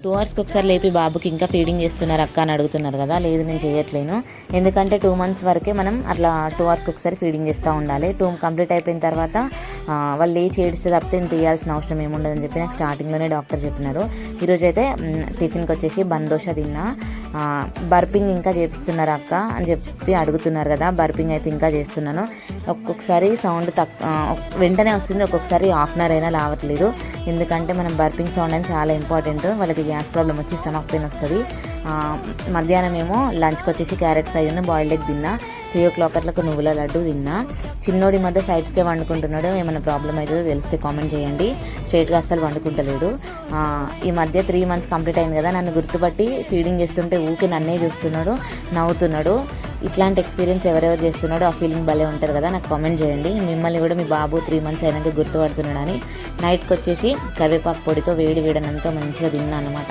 2 అవర్స్కి ఒకసారి లేపి బాబుకి ఇంకా ఫీడింగ్ చేస్తున్నారు అక్క అని అడుగుతున్నారు కదా. లేదు, నేను చేయట్లేను. ఎందుకంటే 2 మంత్స్ వరకే మనం అట్లా 2 అవర్స్కి ఒకసారి ఫీడింగ్ చేస్తూ ఉండాలి. 2 కంప్లీట్ అయిపోయిన తర్వాత వాళ్ళు లేచి ఏడిస్తే తప్పితే ఇంత తీయాల్సిన అవసరం ఏముండదని చెప్పి నాకు స్టార్టింగ్లోనే డాక్టర్ చెప్పినారు. ఈరోజు అయితే టిఫిన్కి వచ్చేసి బందోష తిన్నా. బర్పింగ్ ఇంకా చేపిస్తున్నారు అక్క అని చెప్పి అడుగుతున్నారు కదా. బర్పింగ్ అయితే ఇంకా చేస్తున్నాను. ఒక్కొక్కసారి సౌండ్ వెంటనే వస్తుంది, ఒక్కొక్కసారి హాఫ్ అన్ అవర్ అయినా రావట్లేదు. ఎందుకంటే మనం బర్పింగ్ సౌండ్ అని చాలా ఇంపార్టెంట్. వాళ్ళకి గ్యాస్ ప్రాబ్లం వచ్చి స్టమక్ పెయిన్ వస్తుంది. మధ్యాహ్నం ఏమో లంచ్కి వచ్చేసి క్యారెట్ ఫ్రై బాయిల్డ్ ఎగ్ తిన్నా. 3 o'clock అట్లకు నువ్వుల లడ్డు తిన్నా. చిన్నోడి మధ్య సైడ్స్కే వండుకుంటున్నాడు. ఏమైనా ప్రాబ్లం అవుతుందో తెలిస్తే కామెంట్ చేయండి. స్ట్రైట్గా అస్సలు వండుకుంటలేడు. ఈ మధ్య 3 months కంప్లీట్ అయింది కదా, నన్ను గుర్తుపట్టి ఫీడింగ్ చేస్తుంటే ఊకే నన్నే చూస్తున్నాడు, నవ్వుతున్నాడు. ఇట్లాంటి ఎక్స్పీరియన్స్ ఎవరెవరు చేస్తున్నాడో ఆ ఫీలింగ్ భలే ఉంటారు కదా. నాకు కామెంట్ చేయండి. మిమ్మల్ని కూడా మీ బాబు 3 months అయినాక గుర్తుపడుతున్నాడని. నైట్కి వచ్చేసి కరివేపాకు పొడితో వేడి వేడనంతో మంచిగా తిన్నా అనమాట.